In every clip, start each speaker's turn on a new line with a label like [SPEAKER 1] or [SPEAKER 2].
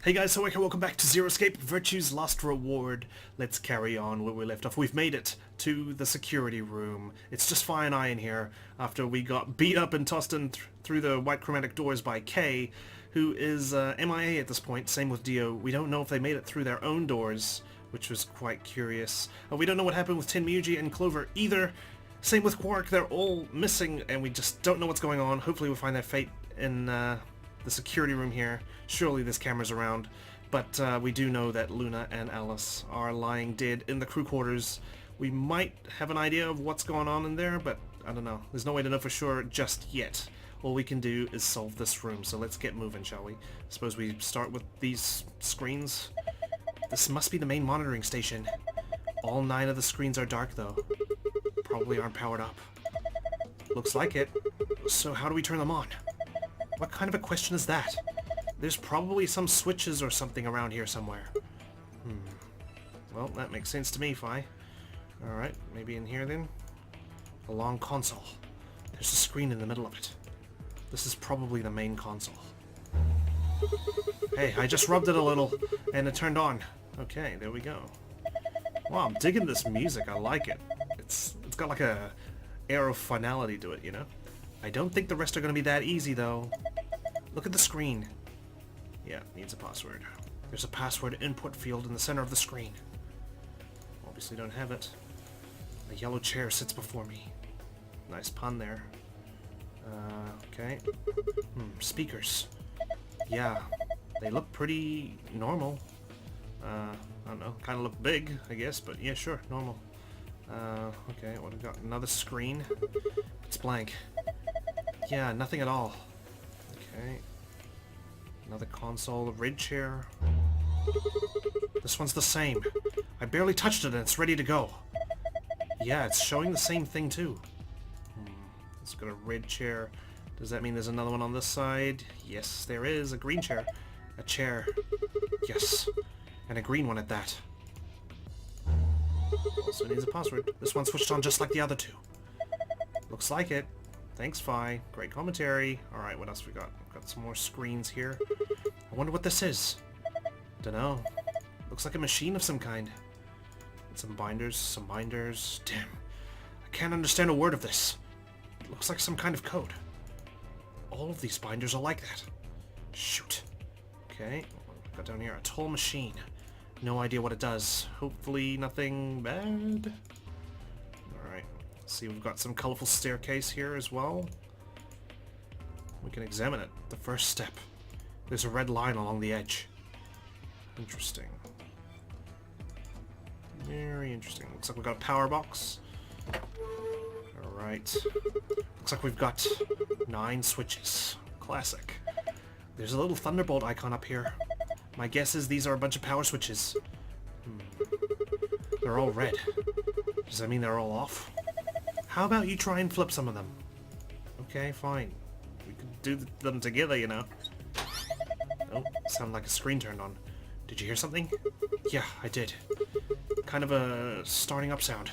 [SPEAKER 1] Hey guys, so welcome back to Zero Escape, Virtue's Last Reward. Let's carry on where we left off. We've made it to the security room. It's just Fi and I in here after we got beat up and tossed in through the white chromatic doors by Kay, who is MIA at this point. Same with Dio. We don't know if they made it through their own doors, which was quite curious. We don't know what happened with Tenmyuji and Clover either. Same with Quark. They're all missing and we just don't know what's going on. Hopefully we'll find their fate in the security room here. Surely there's cameras around, but we do know that Luna and Alice are lying dead in the crew quarters. We might have an idea of what's going on in there, but I don't know. There's no way to know for sure just yet. All we can do is solve this room, so let's get moving, shall we? Suppose we start with these screens. This must be the main monitoring station. All 9 of the screens are dark, though. Probably aren't powered up. Looks like it. So how do we turn them on? What kind of a question is that? There's probably some switches or something around here somewhere. Well, that makes sense to me, Fi. Alright, maybe in here then? A long console. There's a screen in the middle of it. This is probably the main console. Hey, I just rubbed it a little, and it turned on. Okay, there we go. Wow, I'm digging this music. I like it. It's got like a air of finality to it, you know? I don't think the rest are going to be that easy, though. Look at the screen. Yeah, needs a password. There's a password input field in the center of the screen. Obviously don't have it. A yellow chair sits before me. Nice pun there. Okay. Speakers. Yeah, they look pretty normal. I don't know, kind of look big, I guess, but yeah, sure, normal. Okay, what have we got? Another screen. It's blank. Yeah, nothing at all. Okay. Another console, a red chair. This one's the same. I barely touched it and it's ready to go. Yeah, it's showing the same thing too. It's got a red chair. Does that mean there's another one on this side? Yes, there is. A green chair. A chair. Yes. And a green one at that. Also needs a password. This one switched on just like the other two. Looks like it. Thanks, Fi. Great commentary. Alright, what else we got? We've got some more screens here. I wonder what this is. Dunno. Looks like a machine of some kind. And some binders. Damn. I can't understand a word of this. It looks like some kind of code. All of these binders are like that. Shoot. Okay. What have we got down here? A toll machine. No idea what it does. Hopefully nothing bad. Alright. See, we've got some colorful staircase here as well. We can examine it. The first step. There's a red line along the edge. Interesting. Very interesting. Looks like we've got a power box. Alright. Looks like we've got 9 switches. Classic. There's a little thunderbolt icon up here. My guess is these are a bunch of power switches. They're all red. Does that mean they're all off? How about you try and flip some of them? Okay, fine. We could do them together, you know. Oh, sounded like a screen turned on. Did you hear something? Yeah, I did. Kind of a starting up sound.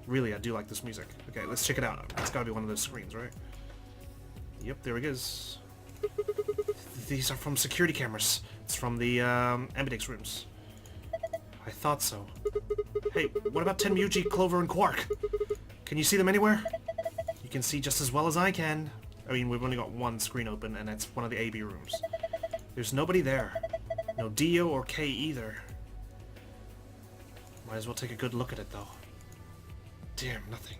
[SPEAKER 1] Really, I do like this music. Okay, let's check it out. It's gotta be one of those screens, right? Yep, there it is. These are from security cameras. It's from the Ambidex rooms. I thought so. Hey, what about Tenmyuji, Clover, and Quark? Can you see them anywhere? You can see just as well as I can. I mean, we've only got one screen open, and it's one of the AB rooms. There's nobody there. No Dio or K either. Might as well take a good look at it, though. Damn, nothing.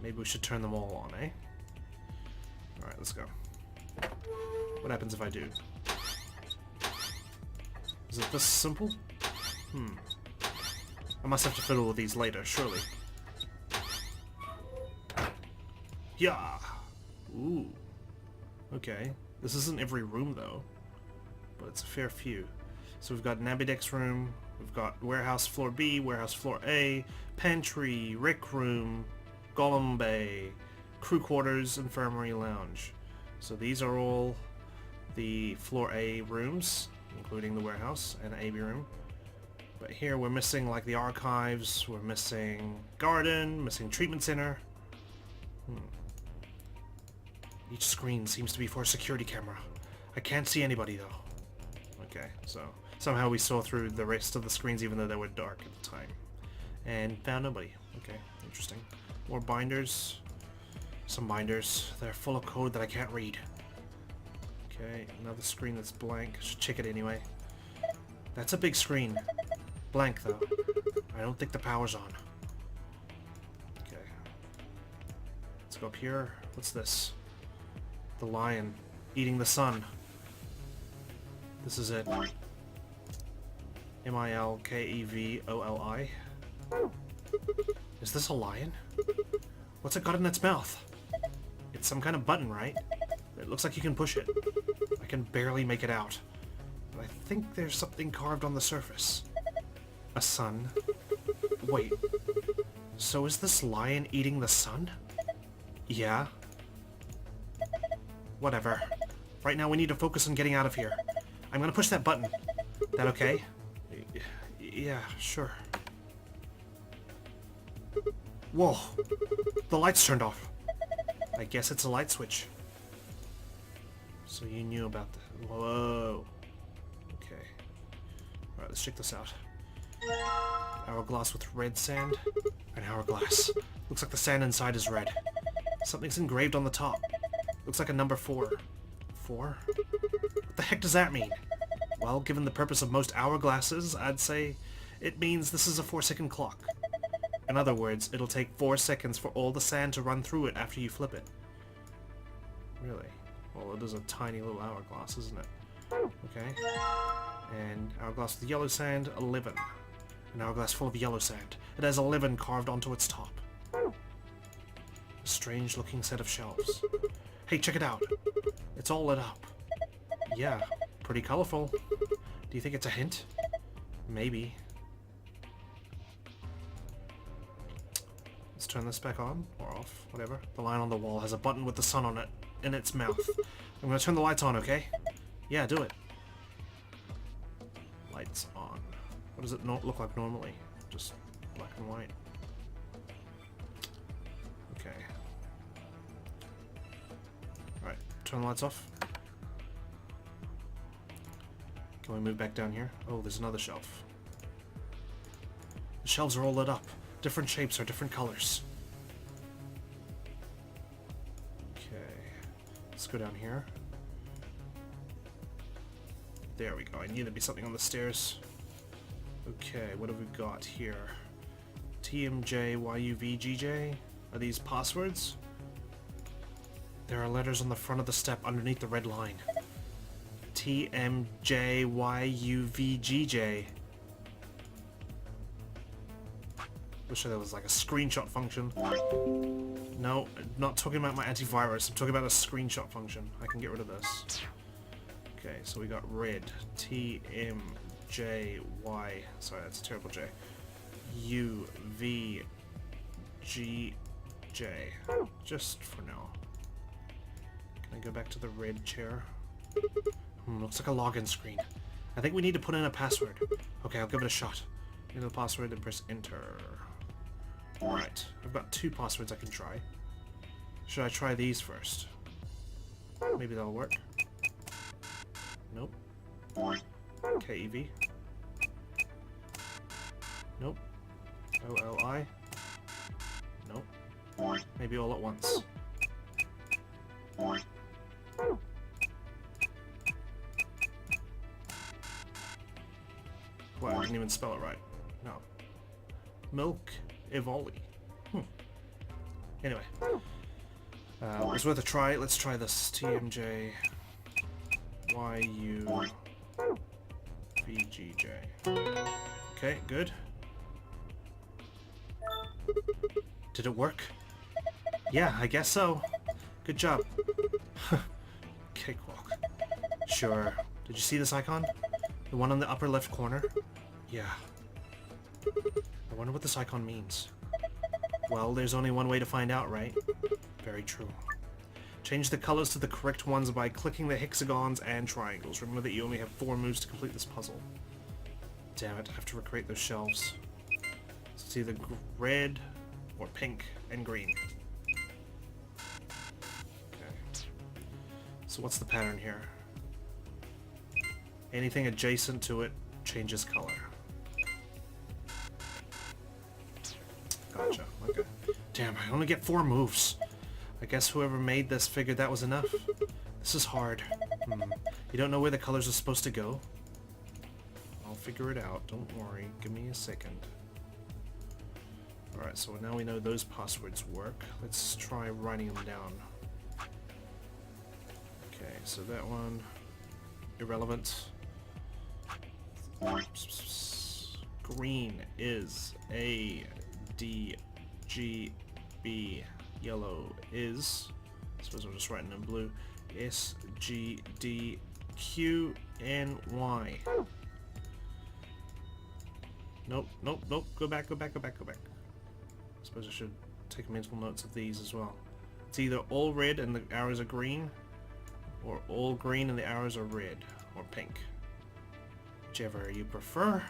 [SPEAKER 1] Maybe we should turn them all on, eh? Alright, let's go. What happens if I do? Is it this simple? I must have to fiddle with these later, surely. Yeah! Ooh. Okay. This isn't every room, though. But it's a fair few. So we've got an Ambidex room, we've got warehouse floor B, warehouse floor A, pantry, rec room, golem bay, crew quarters, infirmary lounge. So these are all the floor A rooms, including the warehouse and AB room. But here we're missing like the archives, we're missing garden, missing treatment center. Each screen seems to be for a security camera. I can't see anybody though. Okay, so somehow we saw through the rest of the screens even though they were dark at the time. And found nobody. Okay, interesting. More binders. Some binders. They're full of code that I can't read. Okay, another screen that's blank. Should check it anyway. That's a big screen. Blank though. I don't think the power's on. Okay. Let's go up here. What's this? The lion eating the sun. This is it. Milkevoli. Is this a lion? What's it got in its mouth? It's some kind of button, right? It looks like you can push it. I can barely make it out. But I think there's something carved on the surface. A sun. Wait. So is this lion eating the sun? Yeah. Whatever. Right now we need to focus on getting out of here. I'm gonna push that button. That okay? Yeah, sure. Whoa. The lights turned off. I guess it's a light switch. So you knew about the... Whoa. Okay. Alright, let's check this out. Hourglass with red sand. An hourglass. Looks like the sand inside is red. Something's engraved on the top. Looks like a number 4. 4? What the heck does that mean? Well, given the purpose of most hourglasses, I'd say it means this is a 4-second clock. In other words, it'll take 4 seconds for all the sand to run through it after you flip it. Really? Well, it is a tiny little hourglass, isn't it? Okay. And hourglass with yellow sand, 11. An hourglass full of yellow sand. It has 11 carved onto its top. A strange looking set of shelves. Hey, check it out. It's all lit up. Yeah, pretty colorful. Do you think it's a hint? Maybe. Let's turn this back on, or off, whatever. The line on the wall has a button with the sun on it, in its mouth. I'm gonna turn the lights on, okay? Yeah, do it. Lights on. What does it not look like normally? Just black and white. Okay. Alright, turn the lights off. Can we move back down here? Oh, there's another shelf. The shelves are all lit up. Different shapes are different colors. Okay. Let's go down here. There we go. I need to be something on the stairs. Okay, what have we got here? TMJYUVGJ? Are these passwords? There are letters on the front of the step underneath the red line. TMJYUVGJ. Wish there was like a screenshot function. No, not talking about my antivirus. I'm talking about a screenshot function. I can get rid of this. Okay, so we got red. TMJY. Sorry, that's a terrible J. UVGJ. Just for now. Can I go back to the red chair? Looks like a login screen. I think we need to put in a password. Okay, I'll give it a shot. Enter the password and press enter. Alright, I've got 2 passwords I can try. Should I try these first? Maybe that'll work. Nope. KEV. Nope. OLI. Nope. Maybe all at once. Wow, I didn't even spell it right. No. Milk Evoli. Anyway. It was worth a try. Let's try this. TMJ YUVGJ. Okay, good. Did it work? Yeah, I guess so. Good job. Cakewalk. Sure. Did you see this icon? The one on the upper left corner? Yeah. I wonder what this icon means. Well, there's only one way to find out, right? Very true. Change the colors to the correct ones by clicking the hexagons and triangles. Remember that you only have 4 moves to complete this puzzle. Damn it, I have to recreate those shelves. So it's either red or pink and green. Okay. So what's the pattern here? Anything adjacent to it changes color. Gotcha, okay. Damn, I only get 4 moves. I guess whoever made this figured that was enough. This is hard. You don't know where the colors are supposed to go? I'll figure it out, don't worry. Give me a second. Alright, so now we know those passwords work. Let's try writing them down. Okay, so that one... irrelevant. Green is A, D, G, B. Yellow is... I suppose I'm just writing in blue. S, G, D, Q, N, Y. Nope, nope, nope. Go back, go back, go back, go back. I suppose I should take mental notes of these as well. It's either all red and the arrows are green, or all green and the arrows are red, or pink. Whichever you prefer.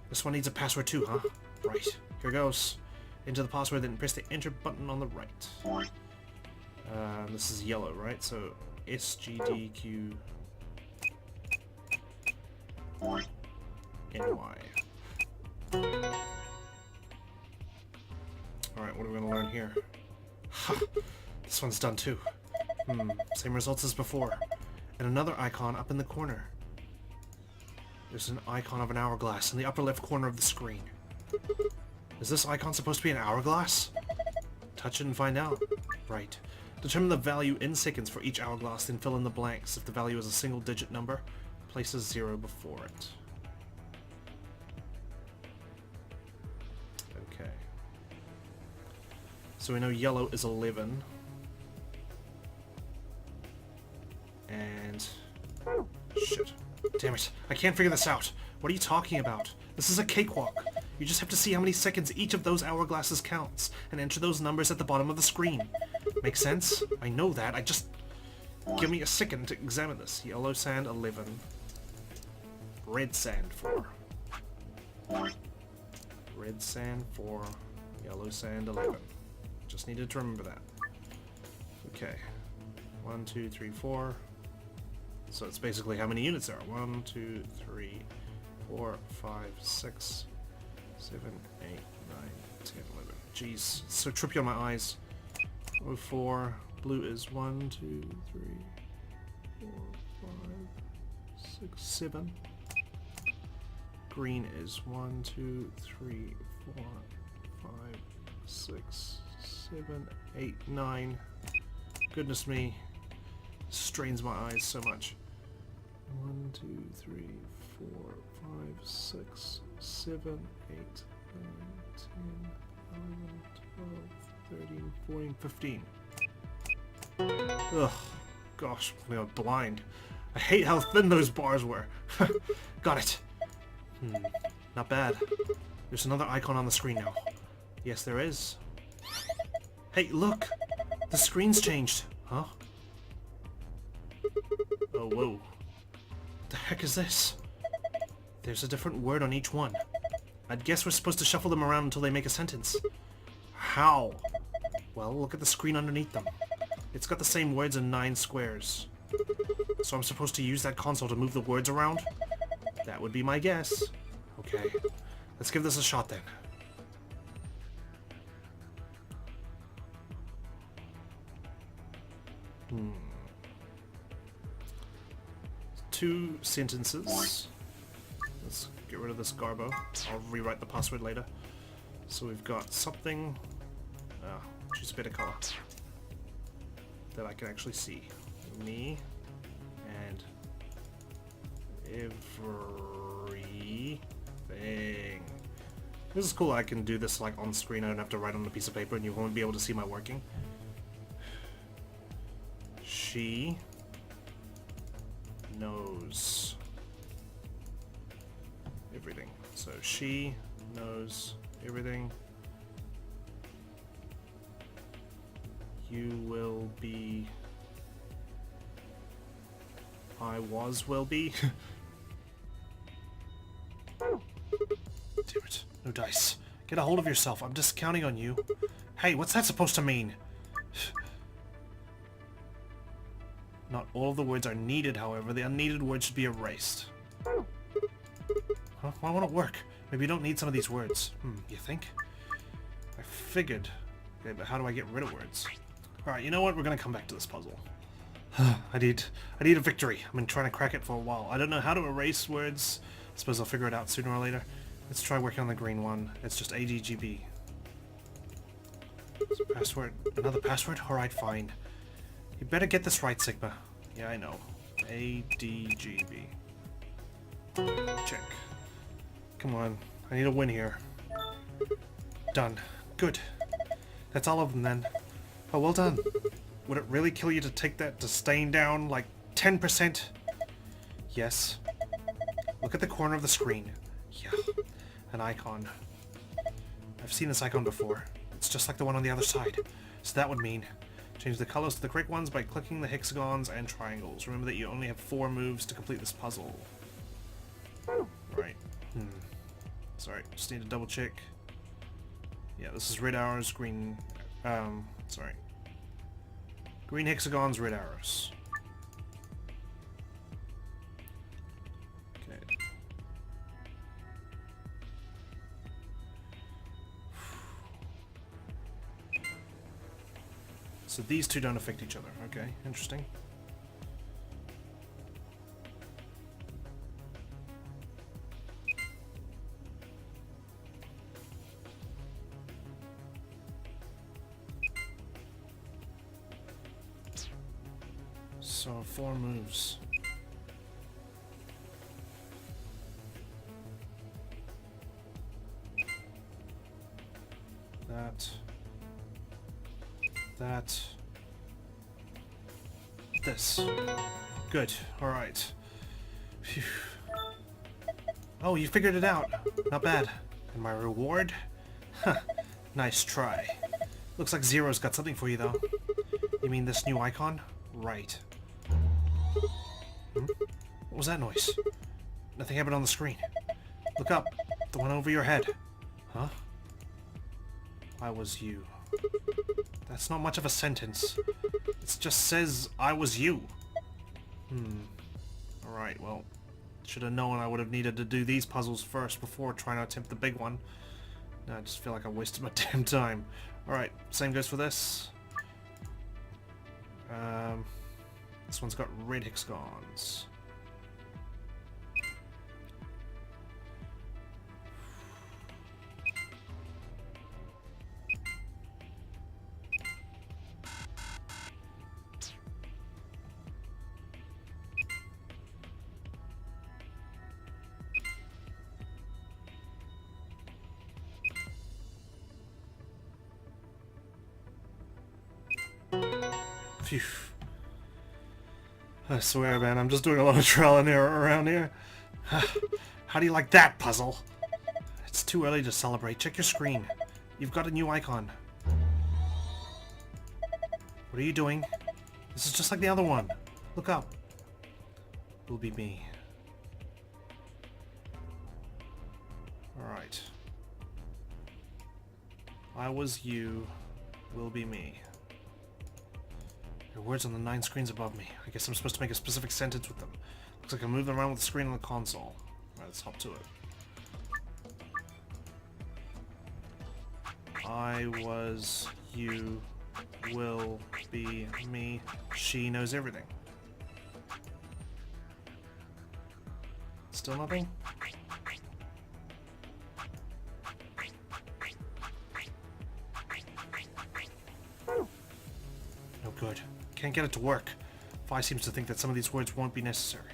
[SPEAKER 1] This one needs a password too, huh? Right, here goes. Enter the password, then press the enter button on the right. This is yellow, right? So S, G, D, Q, N, Y. Alright, what are we going to learn here? Ha! This one's done too. Same results as before. And another icon up in the corner. There's an icon of an hourglass in the upper left corner of the screen. Is this icon supposed to be an hourglass? Touch it and find out. Right. Determine the value in seconds for each hourglass, then fill in the blanks. If the value is a single-digit number, place a 0 before it. Okay. So we know yellow is 11. And... shit. Damn it. I can't figure this out. What are you talking about? This is a cakewalk. You just have to see how many seconds each of those hourglasses counts, and enter those numbers at the bottom of the screen. Make sense? I know that. I just... give me a second to examine this. Yellow sand, 11. Red sand, 4. Red sand, 4. Yellow sand, 11. Just needed to remember that. Okay. 1, 2, 3, 4. So it's basically how many units there are. 1, 2, 3, 4, 5, 6, 7, 8, 9, 10, 11. Jeez, it's so trippy on my eyes. 4. Blue is 1, 2, 3, 4, 5, 6, 7. Green is 1, 2, 3, 4, 5, 6, 7, 8, 9. Goodness me. Strains my eyes so much. 1, 2, 3, 4, 5, 6, 7, 8, 9, 10, 11, 12, 13, 14, 15. Ugh. Gosh, I'm going blind. I hate how thin those bars were. Got it. Not bad. There's another icon on the screen now. Yes, there is. Hey, look! The screen's changed. Huh? Oh, whoa. What the heck is this? There's a different word on each one. I'd guess we're supposed to shuffle them around until they make a sentence. How? Well, look at the screen underneath them. It's got the same words in 9 squares. So I'm supposed to use that console to move the words around? That would be my guess. Okay. Let's give this a shot then. Two sentences. Let's get rid of this garbo. I'll rewrite the password later. So we've got something... choose a better color that I can actually see. Me and everything. This is cool. I can do this like on screen. I don't have to write on a piece of paper and you won't be able to see my working. She knows everything. So she knows everything. You will be... I will be. Damn it. No dice. Get a hold of yourself. I'm just counting on you. Hey, what's that supposed to mean? Not all of the words are needed, however. The unneeded words should be erased. Huh? Why won't it work? Maybe you don't need some of these words. You think? I figured. Okay, but how do I get rid of words? Alright, you know what? We're gonna come back to this puzzle. I need a victory. I've been trying to crack it for a while. I don't know how to erase words. I suppose I'll figure it out sooner or later. Let's try working on the green one. It's just ADGB. Password. Another password? Alright, fine. You better get this right, Sigma. Yeah, I know. ADGB. Check. Come on. I need a win here. Done. Good. That's all of them then. Oh, well done. Would it really kill you to take that disdain down, like, 10%? Yes. Look at the corner of the screen. Yeah. An icon. I've seen this icon before. It's just like the one on the other side. So that would mean change the colors to the correct ones by clicking the hexagons and triangles. Remember that you only have 4 moves to complete this puzzle. Right. Sorry, just need to double check. Yeah, this is red arrows, green... sorry. Green hexagons, red arrows. Okay. So these two don't affect each other. Okay, interesting. So 4 moves. That. This. Good. Alright. Oh, you figured it out. Not bad. And my reward? Huh. Nice try. Looks like Zero's got something for you, though. You mean this new icon? Right. What was that noise? Nothing happened on the screen. Look up. The one over your head. Huh? I was you. That's not much of a sentence. It just says, I was you. Alright, well, should have known I would have needed to do these puzzles first before trying to attempt the big one. Now I just feel like I wasted my damn time. Alright, same goes for this. This one's got red hexagons. Phew. I swear, man, I'm just doing a lot of trial and error around here. How do you like that puzzle? It's too early to celebrate. Check your screen. You've got a new icon. What are you doing? This is just like the other one. Look up. Will be me. Alright. I was you. Will be me. There are words on the 9 screens above me. I guess I'm supposed to make a specific sentence with them. Looks like I'm moving around with the screen on the console. Alright, let's hop to it. I was you, will be me. She knows everything. Still nothing? No good. Can't get it to work. Phi seems to think that some of these words won't be necessary.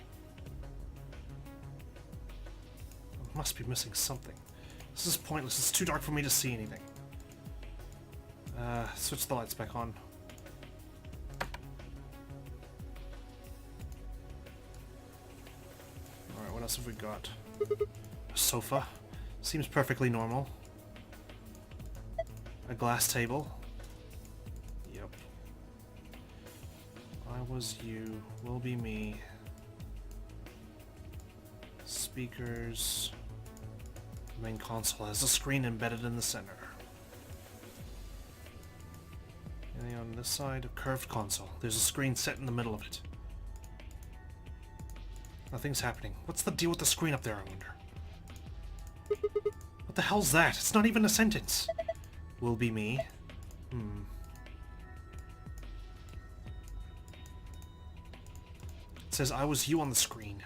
[SPEAKER 1] I must be missing something. This is pointless. It's too dark for me to see anything. Switch the lights back on. Alright, what else have we got? A sofa. Seems perfectly normal. A glass table. Yep. I was you, will be me. Speakers. The main console has a screen embedded in the center. And on this side, a curved console. There's a screen set in the middle of it. Nothing's happening. What's the deal with the screen up there, I wonder? What the hell's that? It's not even a sentence. Will be me. It says, I was you on the screen.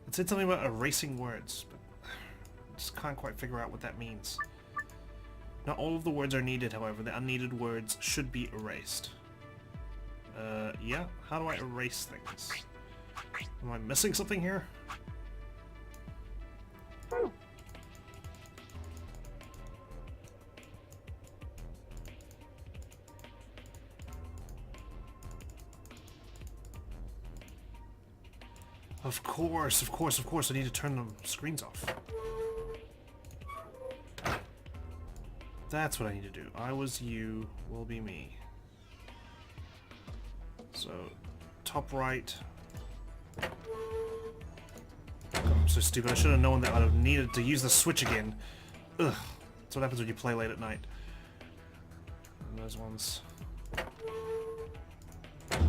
[SPEAKER 1] It said something about erasing words, but I just can't quite figure out what that means. Not all of the words are needed, however. The unneeded words should be erased. Yeah? How do I erase things? Am I missing something here? Of course, I need to turn the screens off. That's what I need to do. I was you, will be me. So, top right. God, I'm so stupid. I should have known that I'd have needed to use the switch again. Ugh. That's what happens when you play late at night. And those ones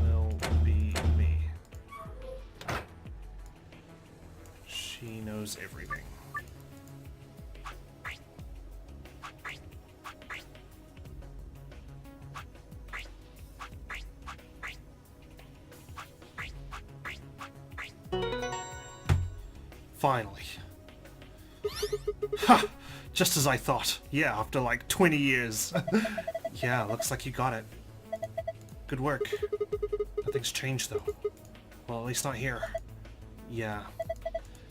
[SPEAKER 1] will be me. She knows everything. Finally. Ha! Just as I thought. Yeah, after like 20 years. Yeah, looks like you got it. Good work. Nothing's changed though. Well, at least not here. Yeah.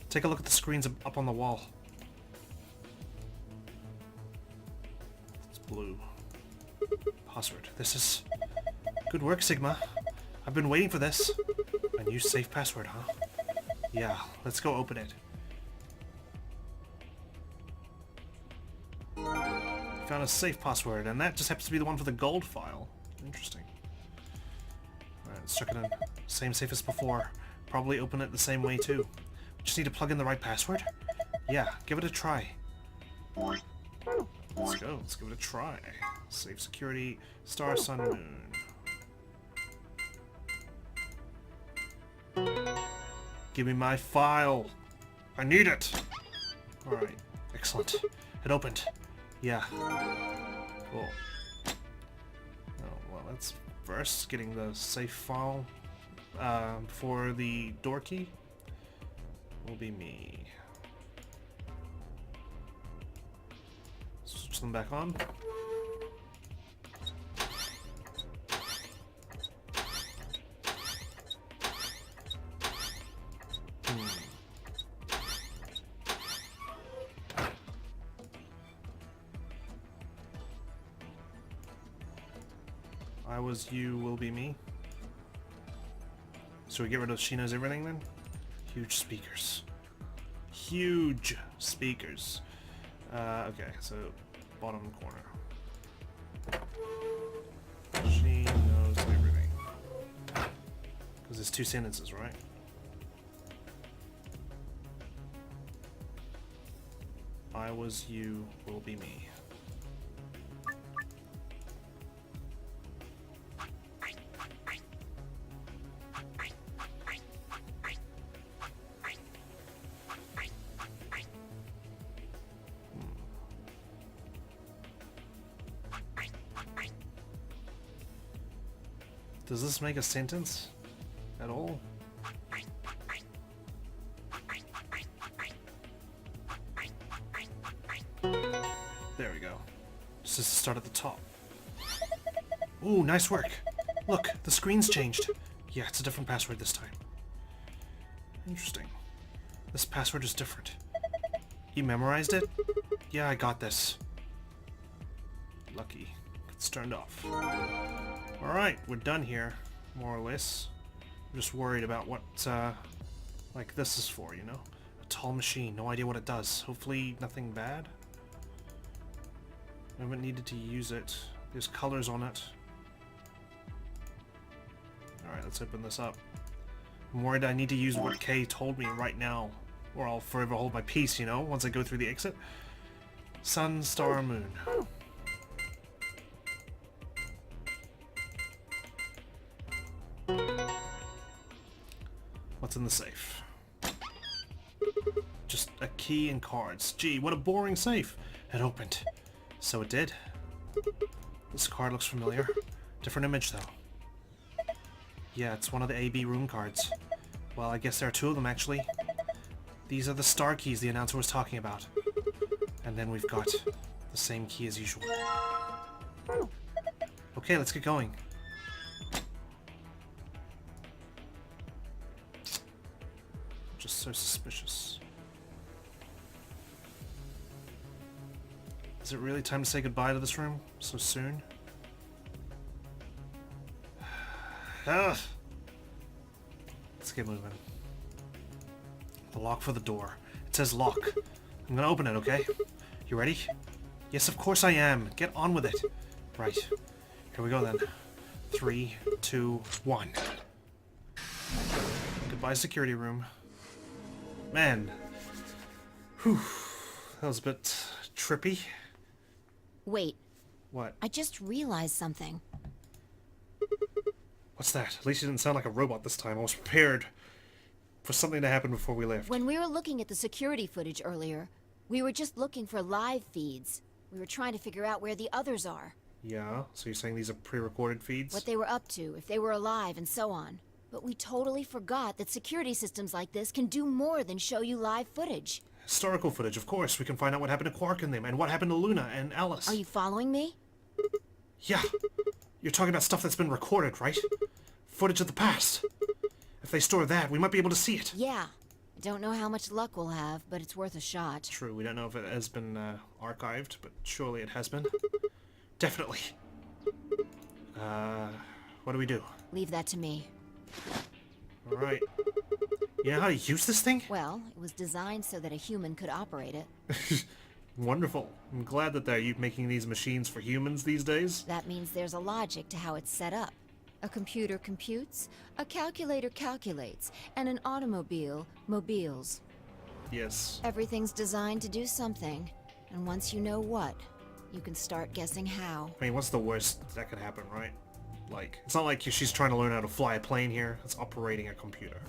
[SPEAKER 1] Take a look at the screens up on the wall. It's blue. Password. This is... Good work, Sigma. I've been waiting for this. A new safe password, huh? Yeah, let's go open it. Found a safe password, and that just happens to be the one for the gold file. Interesting. Alright, let's check it in. Same safe as before. Probably open it the same way too. Just need to plug in the right password? Yeah, give it a try. Let's go, let's give it a try. Safe security, star, sun, moon. Give me my file. I need it. Alright, excellent. It opened. Yeah. Cool. Oh, well, that's first getting the safe file for the door key. Will be me. Switch them back on. I was you, will be me. So we get rid of she knows everything then? Huge speakers. Huge speakers. Okay, so bottom corner. She knows everything. Because there's two sentences, right? I was you, will be me. Does this make a sentence at all? There we go. Just to start at the top. Ooh, nice work. Look, the screen's changed. Yeah, it's a different password this time. Interesting. This password is different. You memorized it? Yeah, I got this. Lucky. It's turned off. Alright, we're done here, more or less. I'm just worried about what, like this is for, you know? A tall machine, no idea what it does. Hopefully nothing bad. I haven't needed to use it. There's colors on it. Alright, let's open this up. I'm worried I need to use what Kay told me right now, or I'll forever hold my peace, you know, once I go through the exit. Sun, star, moon. What's What's in the safe? Just a key and cards. Gee, what a boring safe. It opened. So it did. This card looks familiar. Different image, though. Yeah, it's one of the AB room cards. Well, I guess there are two of them, actually. These are the star keys the announcer was talking about. And then we've got the same key as usual. Okay, let's get going. Just so suspicious. Is it really time to say goodbye to this room so soon? Ugh. Let's get moving. The lock for the door. It says lock. I'm gonna open it, okay? You ready? Yes, of course I am. Get on with it. Right. Here we go then. 3, 2, 1. Goodbye, security room. Man. Whew. That was a bit trippy.
[SPEAKER 2] Wait.
[SPEAKER 1] What?
[SPEAKER 2] I just realized something.
[SPEAKER 1] What's that? At least you didn't sound like a robot this time. I was prepared for something to happen before we left.
[SPEAKER 2] When we were looking at the security footage earlier, we were just looking for live feeds. We were trying to figure out where the others are.
[SPEAKER 1] Yeah? So you're saying these are pre-recorded feeds?
[SPEAKER 2] What they were up to, if they were alive, and so on. But we totally forgot that security systems like this can do more than show you live footage.
[SPEAKER 1] Historical footage, of course. We can find out what happened to Quark and them, and what happened to Luna and Alice.
[SPEAKER 2] Are you following me?
[SPEAKER 1] Yeah. You're talking about stuff that's been recorded, right? Footage of the past. If they store that, we might be able to see it.
[SPEAKER 2] Yeah. I don't know how much luck we'll have, but it's worth a shot.
[SPEAKER 1] True, we don't know if it has been archived, but surely it has been. Definitely. What do we do?
[SPEAKER 2] Leave that to me.
[SPEAKER 1] Alright. You know how to use this thing?
[SPEAKER 2] Well, it was designed so that a human could operate it.
[SPEAKER 1] Wonderful. I'm glad that they're making these machines for humans these days.
[SPEAKER 2] That means there's a logic to how it's set up. A computer computes, a calculator calculates, and an automobile mobiles.
[SPEAKER 1] Yes.
[SPEAKER 2] Everything's designed to do something, and once you know what, you can start guessing how.
[SPEAKER 1] I mean, what's the worst that could happen, right? Like, it's not like she's trying to learn how to fly a plane here. It's operating a computer.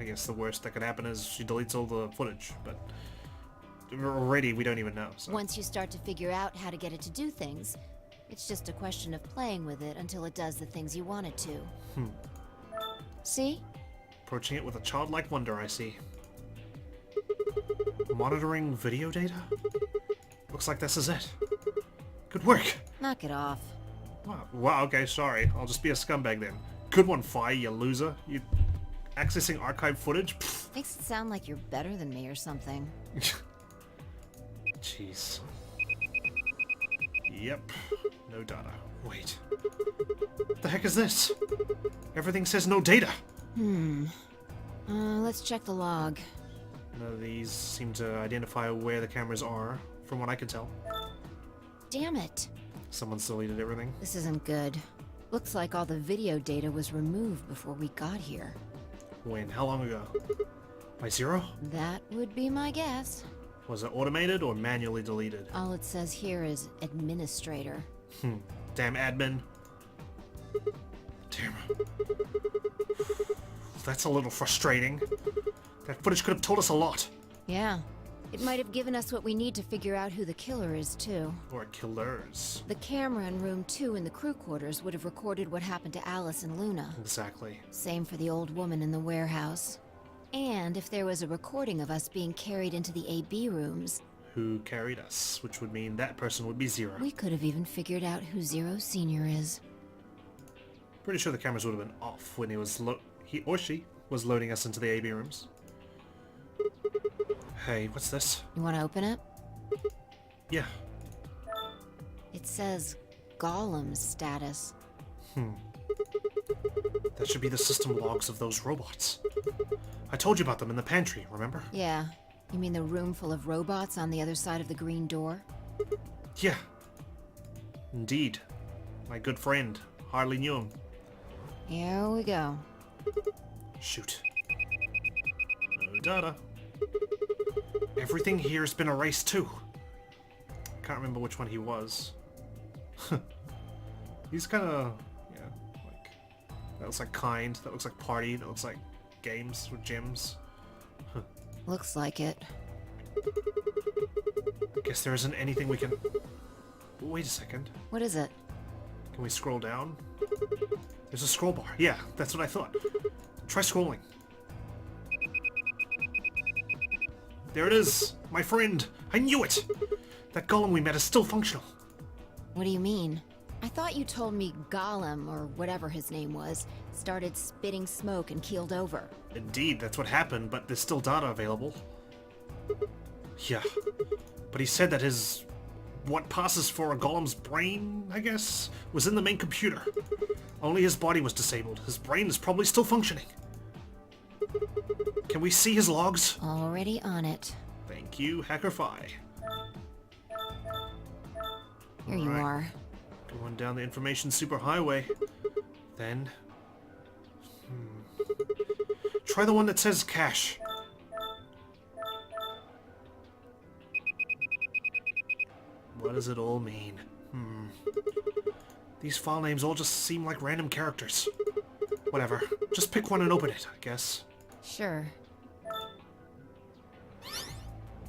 [SPEAKER 1] I guess the worst that could happen is she deletes all the footage, but already we don't even know. So.
[SPEAKER 2] Once you start to figure out how to get it to do things, it's just a question of playing with it until it does the things you want it to. See?
[SPEAKER 1] Approaching it with a childlike wonder, I see. Monitoring video data? Looks like this is it. Good work!
[SPEAKER 2] Knock it off.
[SPEAKER 1] Wow, okay, sorry. I'll just be a scumbag then. Good one, Fi, you loser. You accessing archived footage? Pfft.
[SPEAKER 2] Makes it sound like you're better than me or something.
[SPEAKER 1] Jeez. Yep. No data. Wait. What the heck is this? Everything says no data.
[SPEAKER 2] Let's check the log.
[SPEAKER 1] None of these seem to identify where the cameras are, from what I can tell.
[SPEAKER 2] Damn it.
[SPEAKER 1] Someone's deleted everything.
[SPEAKER 2] This isn't good. Looks like all the video data was removed before we got here.
[SPEAKER 1] When? How long ago? By zero?
[SPEAKER 2] That would be my guess.
[SPEAKER 1] Was it automated or manually deleted?
[SPEAKER 2] All it says here is administrator.
[SPEAKER 1] Damn admin. Damn. That's a little frustrating. That footage could have told us a lot.
[SPEAKER 2] Yeah. It might have given us what we need to figure out who the killer is, too.
[SPEAKER 1] Or killers.
[SPEAKER 2] The camera in room 2 in the crew quarters would have recorded what happened to Alice and Luna.
[SPEAKER 1] Exactly.
[SPEAKER 2] Same for the old woman in the warehouse. And if there was a recording of us being carried into the AB rooms...
[SPEAKER 1] Who carried us, which would mean that person would be Zero.
[SPEAKER 2] We could have even figured out who Zero Senior is.
[SPEAKER 1] Pretty sure the cameras would have been off when he or she was loading us into the AB rooms. Hey, what's this?
[SPEAKER 2] You want to open it?
[SPEAKER 1] Yeah.
[SPEAKER 2] It says Golem's status.
[SPEAKER 1] That should be the system logs of those robots. I told you about them in the pantry, remember?
[SPEAKER 2] Yeah. You mean the room full of robots on the other side of the green door?
[SPEAKER 1] Yeah. Indeed. My good friend. Hardly knew him.
[SPEAKER 2] Here we go.
[SPEAKER 1] Shoot. No data. Everything here has been erased too. Can't remember which one he was. He's kind of, yeah, like, that looks like kind, that looks like party, that looks like games or gems.
[SPEAKER 2] Looks like it.
[SPEAKER 1] I guess there isn't anything we can... Wait a second.
[SPEAKER 2] What is it?
[SPEAKER 1] Can we scroll down? There's a scroll bar. Yeah, that's what I thought. Try scrolling. There it is! My friend! I knew it! That golem we met is still functional.
[SPEAKER 2] What do you mean? I thought you told me Golem, or whatever his name was, started spitting smoke and keeled over.
[SPEAKER 1] Indeed, that's what happened, but there's still data available. Yeah. But he said that his... what passes for a golem's brain, I guess, was in the main computer. Only his body was disabled. His brain is probably still functioning. Can we see his logs?
[SPEAKER 2] Already on it.
[SPEAKER 1] Thank you, HackerFi.
[SPEAKER 2] Here you are.
[SPEAKER 1] Going down the information superhighway. Then... Try the one that says cache. What does it all mean? These file names all just seem like random characters. Whatever. Just pick one and open it, I guess.
[SPEAKER 2] Sure.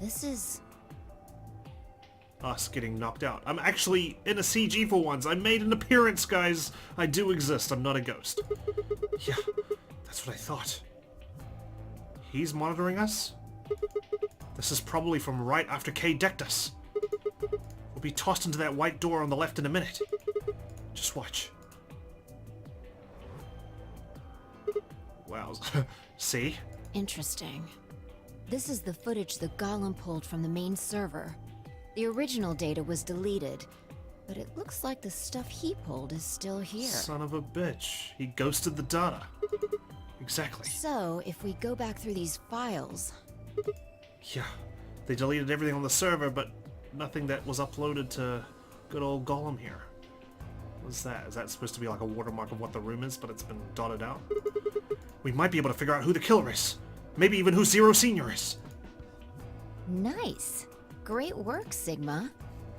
[SPEAKER 2] This is...
[SPEAKER 1] us getting knocked out. I'm actually in a CG for once. I made an appearance, guys. I do exist. I'm not a ghost. Yeah, that's what I thought. He's monitoring us? This is probably from right after Kay decked us. We'll be tossed into that white door on the left in a minute. Just watch. Wow. See?
[SPEAKER 2] interesting. This is the footage the Golem pulled from the main server. The original data was deleted, but it looks like the stuff he pulled is still here.
[SPEAKER 1] Son of a bitch. He ghosted the data. Exactly.
[SPEAKER 2] So, if we go back through these files...
[SPEAKER 1] Yeah. They deleted everything on the server, but nothing that was uploaded to good old Golem here. What's that? Is that supposed to be like a watermark of what the room is, but it's been dotted out? We might be able to figure out who the killer is. Maybe even who Zero Senior is.
[SPEAKER 2] Nice. Great work, Sigma.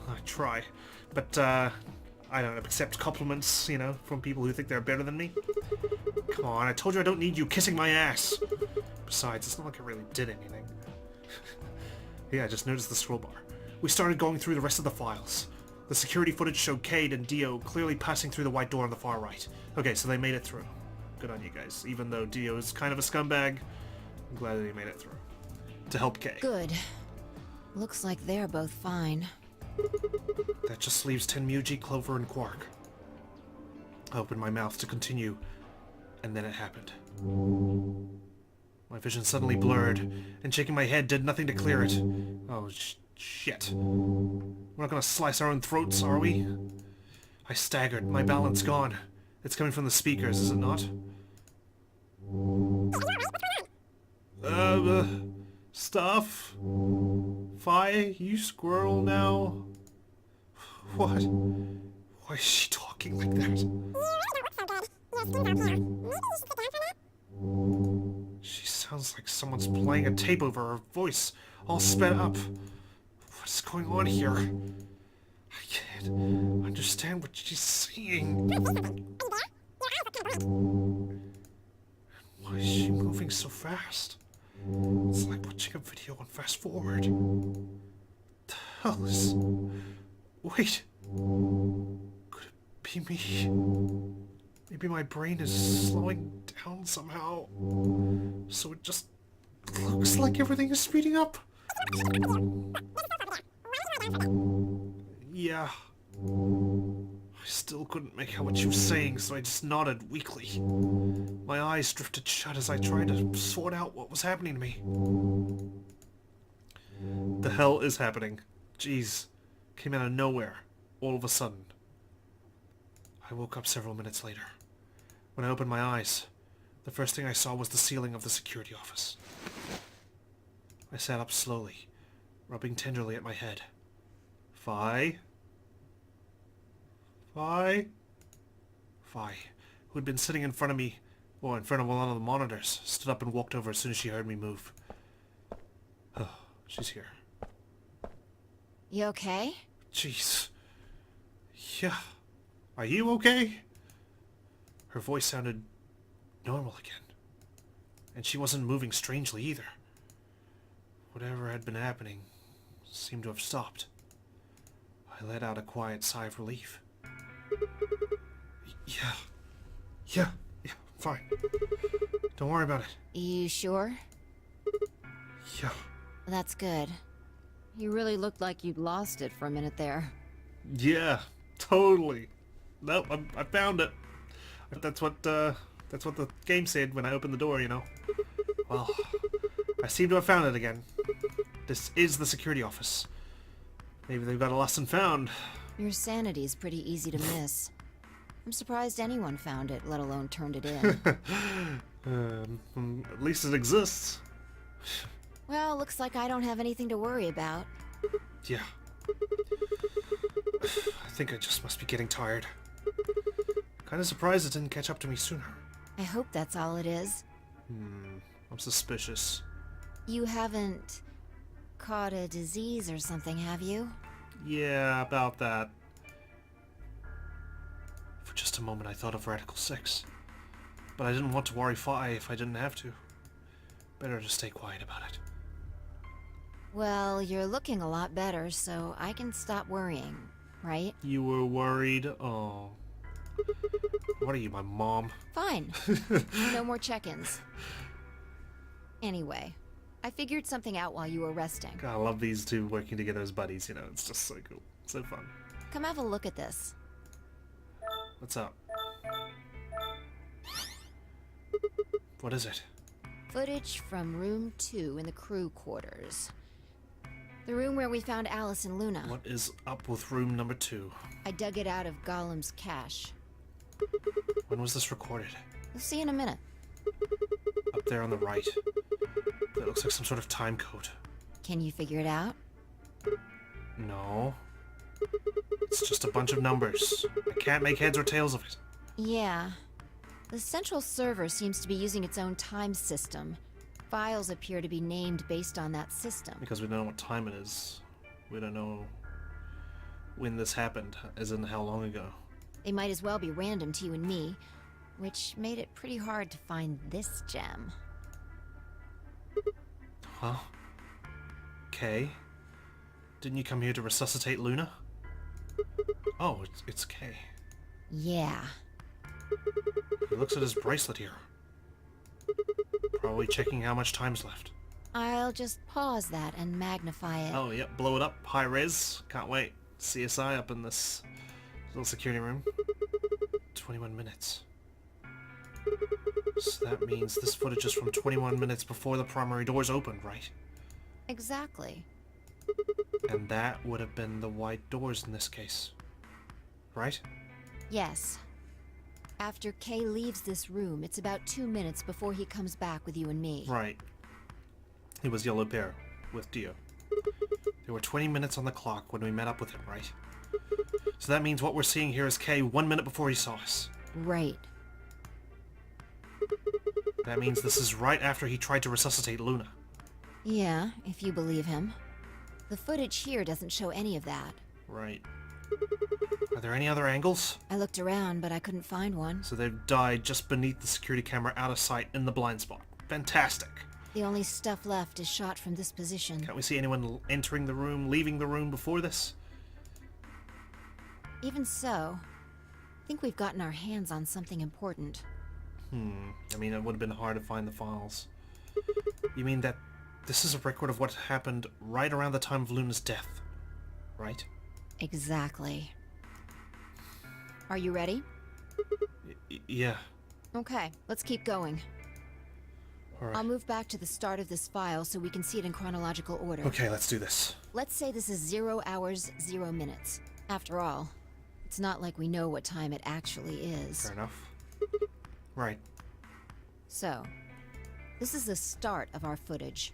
[SPEAKER 1] I try. But, I don't accept compliments, you know, from people who think they're better than me. Come on, I told you I don't need you kissing my ass. Besides, it's not like I really did anything. Yeah, I just noticed the scroll bar. We started going through the rest of the files. The security footage showed Cade and Dio clearly passing through the white door on the far right. Okay, so they made it through. Good on you guys. Even though Dio is kind of a scumbag, I'm glad that he made it through. To help Kay.
[SPEAKER 2] Good. Looks like they're both fine.
[SPEAKER 1] That just leaves Tenmuji, Clover, and Quark. I opened my mouth to continue, and then it happened. My vision suddenly blurred, and shaking my head did nothing to clear it. Oh, shit. We're not gonna slice our own throats, are we? I staggered, my balance gone. It's coming from the speakers, is it not? Stuff? Fi, you squirrel now? What? Why is she talking like that? She sounds like someone's playing a tape over her voice, all sped up. What's going on here? I can't understand what she's saying. Why is she moving so fast? It's like watching a video on fast forward. The hell is... Wait. Could it be me? Maybe my brain is slowing down somehow. So it just looks like everything is speeding up. Yeah. I still couldn't make out what she was saying, so I just nodded weakly. My eyes drifted shut as I tried to sort out what was happening to me. The hell is happening? Jeez. Came out of nowhere, all of a sudden. I woke up several minutes later. When I opened my eyes, the first thing I saw was the ceiling of the security office. I sat up slowly, rubbing tenderly at my head. Fi? Fi? Fi, who had been sitting in front of me, or in front of one of the monitors, stood up and walked over as soon as she heard me move. Oh, she's here.
[SPEAKER 2] You okay?
[SPEAKER 1] Jeez. Yeah. Are you okay? Her voice sounded normal again. And she wasn't moving strangely either. Whatever had been happening seemed to have stopped. I let out a quiet sigh of relief. Yeah, fine. Don't worry about it.
[SPEAKER 2] You sure?
[SPEAKER 1] Yeah.
[SPEAKER 2] That's good. You really looked like you'd lost it for a minute there.
[SPEAKER 1] Yeah, totally. Nope, I found it. That's what the game said when I opened the door, you know. Well, I seem to have found it again. This is the security office. Maybe they've got a lost and found.
[SPEAKER 2] Your sanity's pretty easy to miss. I'm surprised anyone found it, let alone turned it in.
[SPEAKER 1] At least it exists.
[SPEAKER 2] Well, looks like I don't have anything to worry about.
[SPEAKER 1] Yeah. I think I just must be getting tired. Kinda surprised it didn't catch up to me sooner.
[SPEAKER 2] I hope that's all it is.
[SPEAKER 1] I'm suspicious.
[SPEAKER 2] You haven't caught a disease or something, have you?
[SPEAKER 1] Yeah, about that. For just a moment I thought of Radical 6. But I didn't want to worry Fi if I didn't have to. Better to stay quiet about it.
[SPEAKER 2] Well, you're looking a lot better, so I can stop worrying, right?
[SPEAKER 1] You were worried? Oh. What are you, my mom?
[SPEAKER 2] Fine. No more check-ins. Anyway, I figured something out while you were resting.
[SPEAKER 1] God, I love these two working together as buddies, you know, it's just so cool. So fun.
[SPEAKER 2] Come have a look at this.
[SPEAKER 1] What's up? What is it?
[SPEAKER 2] Footage from room 2 in the crew quarters. The room where we found Alice and Luna.
[SPEAKER 1] What is up with room number 2?
[SPEAKER 2] I dug it out of Gollum's cache.
[SPEAKER 1] When was this recorded?
[SPEAKER 2] You'll see in a minute.
[SPEAKER 1] Up there on the right. That looks like some sort of time code.
[SPEAKER 2] Can you figure it out?
[SPEAKER 1] No. It's just a bunch of numbers. I can't make heads or tails of it.
[SPEAKER 2] Yeah. The central server seems to be using its own time system. Files appear to be named based on that system.
[SPEAKER 1] Because we don't know what time it is. We don't know when this happened, as in how long ago.
[SPEAKER 2] They might as well be random to you and me, which made it pretty hard to find this gem.
[SPEAKER 1] Huh? Kay? Didn't you come here to resuscitate Luna? Oh, it's Kay.
[SPEAKER 2] Yeah.
[SPEAKER 1] He looks at his bracelet here. Probably checking how much time's left.
[SPEAKER 2] I'll just pause that and magnify it.
[SPEAKER 1] Oh, yep, blow it up. High res. Can't wait. CSI up in this little security room. 21 minutes. So that means this footage is from 21 minutes before the primary doors opened, right?
[SPEAKER 2] Exactly.
[SPEAKER 1] And that would have been the white doors in this case. Right?
[SPEAKER 2] Yes. After Kay leaves this room, it's about 2 minutes before he comes back with you and me.
[SPEAKER 1] Right. He was Yellow Bear with Dio. There were 20 minutes on the clock when we met up with him, right? So that means what we're seeing here is Kay 1 minute before he saw us.
[SPEAKER 2] Right.
[SPEAKER 1] That means this is right after he tried to resuscitate Luna.
[SPEAKER 2] Yeah, if you believe him. The footage here doesn't show any of that.
[SPEAKER 1] Right. Are there any other angles?
[SPEAKER 2] I looked around, but I couldn't find one.
[SPEAKER 1] So they've died just beneath the security camera out of sight in the blind spot. Fantastic.
[SPEAKER 2] The only stuff left is shot from this position.
[SPEAKER 1] Can't we see anyone entering the room, leaving the room before this?
[SPEAKER 2] Even so, I think we've gotten our hands on something important.
[SPEAKER 1] I mean, it would have been hard to find the files. You mean that this is a record of what happened right around the time of Luna's death, right?
[SPEAKER 2] Exactly. Are you ready?
[SPEAKER 1] Yeah.
[SPEAKER 2] Okay, let's keep going.
[SPEAKER 1] All right.
[SPEAKER 2] I'll move back to the start of this file so we can see it in chronological order.
[SPEAKER 1] Okay, let's do this.
[SPEAKER 2] Let's say this is 0 hours, 0 minutes. After all, it's not like we know what time it actually is.
[SPEAKER 1] Fair enough. Right.
[SPEAKER 2] So, this is the start of our footage.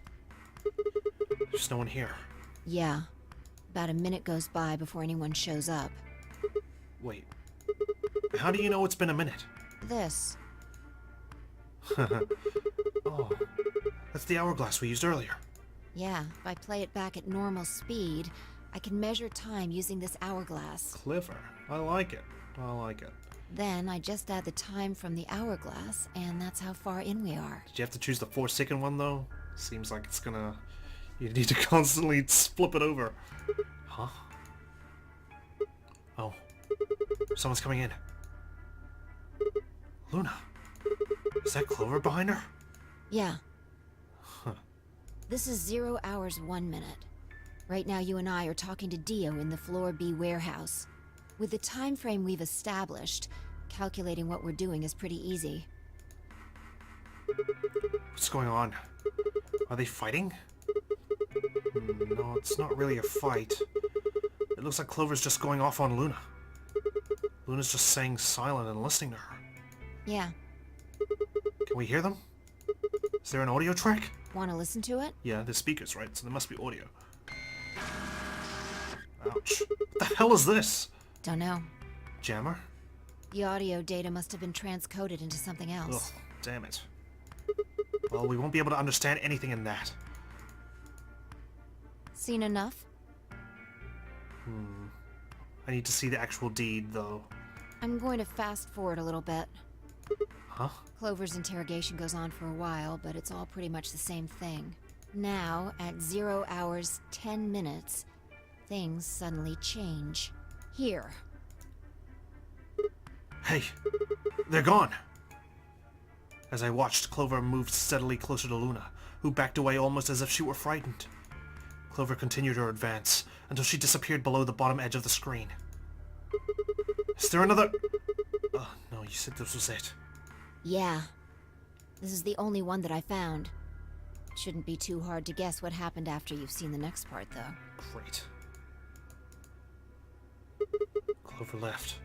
[SPEAKER 1] There's no one here.
[SPEAKER 2] Yeah. About a minute goes by before anyone shows up.
[SPEAKER 1] Wait. How do you know it's been a minute?
[SPEAKER 2] This.
[SPEAKER 1] Oh, that's the hourglass we used earlier.
[SPEAKER 2] Yeah, if I play it back at normal speed, I can measure time using this hourglass.
[SPEAKER 1] Clever. I like it. I like it.
[SPEAKER 2] Then I just add the time from the hourglass, and that's how far in we are.
[SPEAKER 1] Did you have to choose the 4-second one, though? Seems like it's gonna... You need to constantly flip it over. Huh? Oh. Someone's coming in. Luna. Is that Clover behind her?
[SPEAKER 2] Yeah.
[SPEAKER 1] Huh.
[SPEAKER 2] This is 0 hours 1 minute. Right now you and I are talking to Dio in the Floor B warehouse. With the time frame we've established, calculating what we're doing is pretty easy.
[SPEAKER 1] What's going on? Are they fighting? No, it's not really a fight. It looks like Clover's just going off on Luna. Luna's just staying silent and listening to her.
[SPEAKER 2] Yeah.
[SPEAKER 1] Can we hear them? Is there an audio track?
[SPEAKER 2] Want to listen to it?
[SPEAKER 1] Yeah, there's speakers, right? So there must be audio. Ouch. What the hell is this?
[SPEAKER 2] Don't know.
[SPEAKER 1] Jammer?
[SPEAKER 2] The audio data must have been transcoded into something else.
[SPEAKER 1] Ugh, damn it. Well, we won't be able to understand anything in that.
[SPEAKER 2] Seen enough?
[SPEAKER 1] I need to see the actual deed, though.
[SPEAKER 2] I'm going to fast forward a little bit.
[SPEAKER 1] Huh?
[SPEAKER 2] Clover's interrogation goes on for a while, but it's all pretty much the same thing. Now, at 0 hours 10 minutes, things suddenly change. Here.
[SPEAKER 1] Hey, they're gone! As I watched, Clover moved steadily closer to Luna, who backed away almost as if she were frightened. Clover continued her advance, until she disappeared below the bottom edge of the screen. Is there another... Oh, no, you said this was it.
[SPEAKER 2] Yeah. This is the only one that I found. Shouldn't be too hard to guess what happened after you've seen the next part, though.
[SPEAKER 1] Great. Clover left.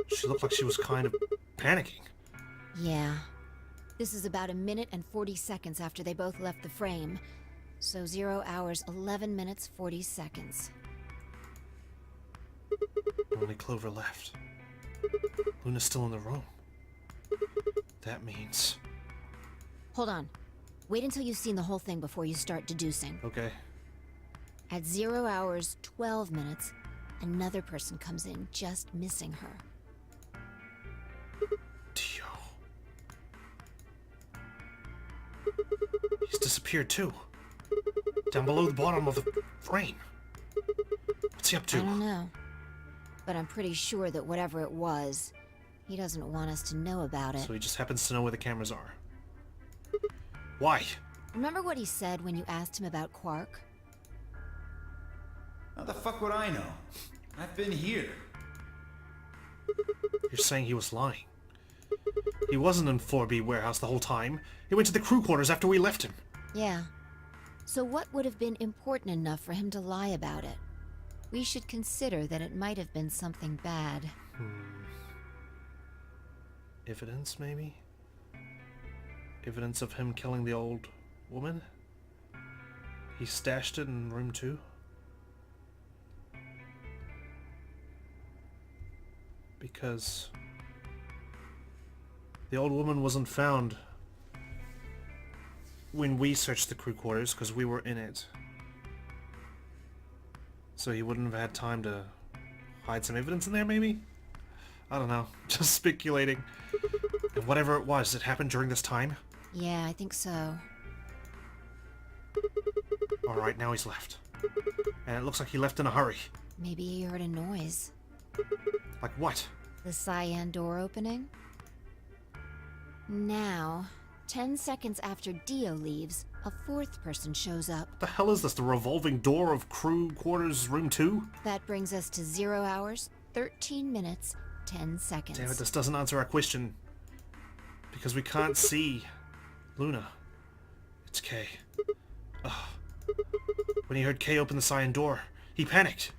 [SPEAKER 1] She looked like she was kind of panicking.
[SPEAKER 2] Yeah. This is about 1 minute and 40 seconds after they both left the frame. So 0 hours 11 minutes 40 seconds.
[SPEAKER 1] Only Clover left. Luna's still in the room. That means...
[SPEAKER 2] Hold on. Wait until you've seen the whole thing before you start deducing.
[SPEAKER 1] Okay.
[SPEAKER 2] At 0 hours 12 minutes, another person comes in, just missing her.
[SPEAKER 1] Dio. He's disappeared too. Down below the bottom of the frame. What's he up to?
[SPEAKER 2] I don't know. But I'm pretty sure that whatever it was, he doesn't want us to know about it.
[SPEAKER 1] So he just happens to know where the cameras are. Why?
[SPEAKER 2] Remember what he said when you asked him about Quark?
[SPEAKER 3] How the fuck would I know? I've been here.
[SPEAKER 1] You're saying he was lying. He wasn't in 4B warehouse the whole time. He went to the crew quarters after we left him.
[SPEAKER 2] Yeah. So what would have been important enough for him to lie about it? We should consider that it might have been something bad.
[SPEAKER 1] Evidence, maybe? Evidence of him killing the old woman? He stashed it in room 2? Because the old woman wasn't found when we searched the crew quarters, because we were in it. So he wouldn't have had time to hide some evidence in there, maybe? I don't know. Just speculating. And whatever it was, it happened during this time?
[SPEAKER 2] Yeah, I think so.
[SPEAKER 1] Alright, now he's left. And it looks like he left in a hurry.
[SPEAKER 2] Maybe he heard a noise.
[SPEAKER 1] Like what?
[SPEAKER 2] The cyan door opening? Now, 10 seconds after Dio leaves, a fourth person shows up.
[SPEAKER 1] What the hell is this? The revolving door of crew quarters room 2?
[SPEAKER 2] That brings us to 0 hours, 13 minutes, 10 seconds.
[SPEAKER 1] Damn it, this doesn't answer our question. Because we can't see Luna. It's Kay. Ugh. When he heard Kay open the cyan door, he panicked.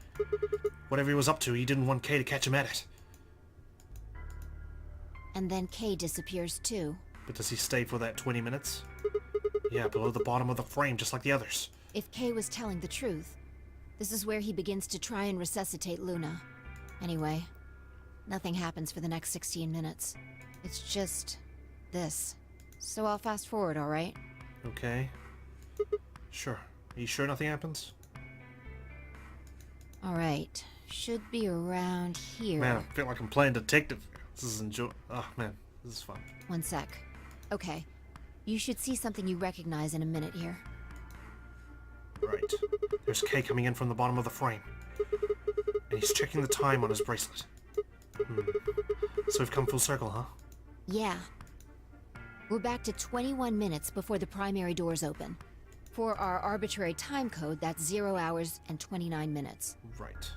[SPEAKER 1] Whatever he was up to, he didn't want Kay to catch him at it.
[SPEAKER 2] And then Kay disappears too.
[SPEAKER 1] But does he stay for that 20 minutes? Yeah, below the bottom of the frame, just like the others.
[SPEAKER 2] If Kay was telling the truth, this is where he begins to try and resuscitate Luna. Anyway, nothing happens for the next 16 minutes. It's just this. So I'll fast forward, alright?
[SPEAKER 1] Okay. Sure. Are you sure nothing happens?
[SPEAKER 2] Alright. Should be around here.
[SPEAKER 1] Man, I feel like I'm playing detective. This is oh man, this is fun.
[SPEAKER 2] One sec. Okay. You should see something you recognize in a minute here.
[SPEAKER 1] Right. There's Kay coming in from the bottom of the frame. And he's checking the time on his bracelet. So we've come full circle, huh?
[SPEAKER 2] Yeah. We're back to 21 minutes before the primary doors open. For our arbitrary time code, that's 0 hours and 29 minutes.
[SPEAKER 1] Right.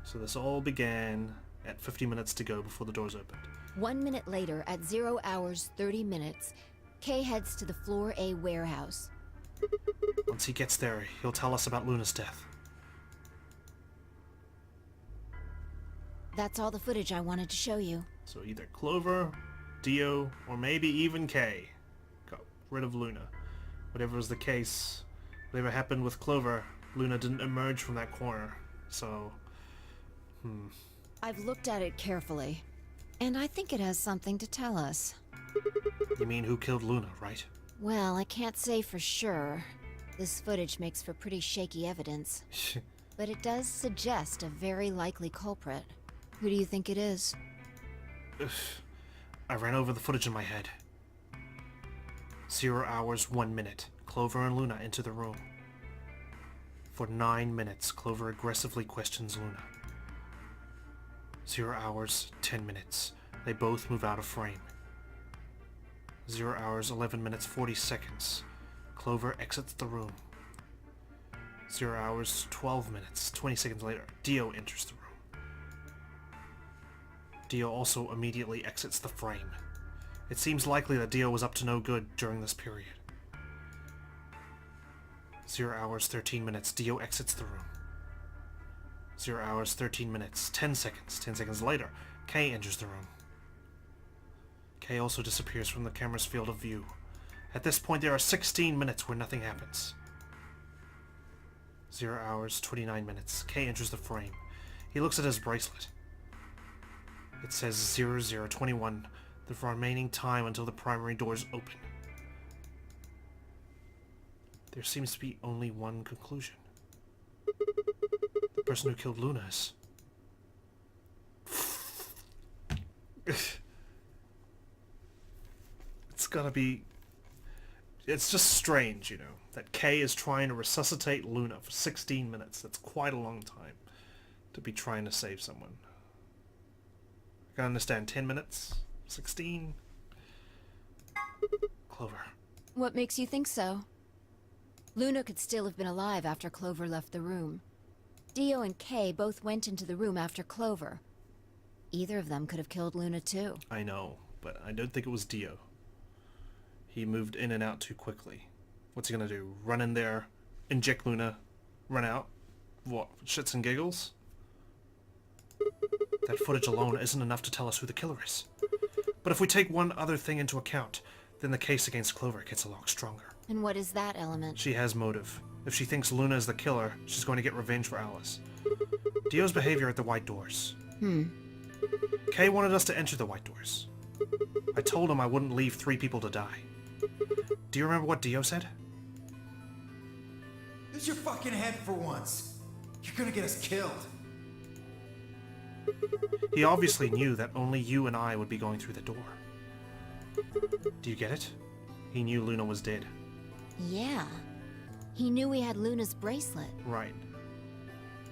[SPEAKER 1] So this all began at 50 minutes to go before the doors opened.
[SPEAKER 2] 1 minute later, at 0 hours 30 minutes, Kay heads to the Floor A warehouse.
[SPEAKER 1] Once he gets there, he'll tell us about Luna's death.
[SPEAKER 2] That's all the footage I wanted to show you.
[SPEAKER 1] So either Clover, Dio, or maybe even Kay got rid of Luna. Whatever was the case, whatever happened with Clover, Luna didn't emerge from that corner. So,
[SPEAKER 2] I've looked at it carefully, and I think it has something to tell us.
[SPEAKER 1] You mean who killed Luna, right?
[SPEAKER 2] Well, I can't say for sure. This footage makes for pretty shaky evidence. But it does suggest a very likely culprit. Who do you think it is?
[SPEAKER 1] I ran over the footage in my head. 0 hours, 1 minute. Clover and Luna enter the room. For 9 minutes, Clover aggressively questions Luna. 0 hours, 10 minutes. They both move out of frame. 0 hours, 11 minutes, 40 seconds. Clover exits the room. 0 hours, 12 minutes, 20 seconds later, Dio enters the room. Dio also immediately exits the frame. It seems likely that Dio was up to no good during this period. 0 hours, 13 minutes, Dio exits the room. 0 hours, 13 minutes, 10 seconds. 10 seconds later, Kay enters the room. Kay also disappears from the camera's field of view. At this point, there are 16 minutes where nothing happens. 0 hours, 29 minutes. Kay enters the frame. He looks at his bracelet. It says 0021, the remaining time until the primary doors open. There seems to be only one conclusion. The person who killed Luna is... It's gotta be... It's just strange, you know, that Kay is trying to resuscitate Luna for 16 minutes. That's quite a long time to be trying to save someone. I can understand 10 minutes, 16. Clover.
[SPEAKER 2] What makes you think so? Luna could still have been alive after Clover left the room. Dio and Kay both went into the room after Clover. Either of them could have killed Luna too.
[SPEAKER 1] I know, but I don't think it was Dio. He moved in and out too quickly. What's he gonna do? Run in there, inject Luna, run out? What, shits and giggles? That footage alone isn't enough to tell us who the killer is. But if we take one other thing into account, then the case against Clover gets a lot stronger.
[SPEAKER 2] And what is that element?
[SPEAKER 1] She has motive. If she thinks Luna is the killer, she's going to get revenge for Alice. Dio's behavior at the White Doors. Kay wanted us to enter the White Doors. I told him I wouldn't leave 3 people to die. Do you remember what Dio said?
[SPEAKER 3] Use your fucking head for once. You're gonna get us killed.
[SPEAKER 1] He obviously knew that only you and I would be going through the door. Do you get it? He knew Luna was dead.
[SPEAKER 2] Yeah. He knew he had Luna's bracelet,
[SPEAKER 1] Right.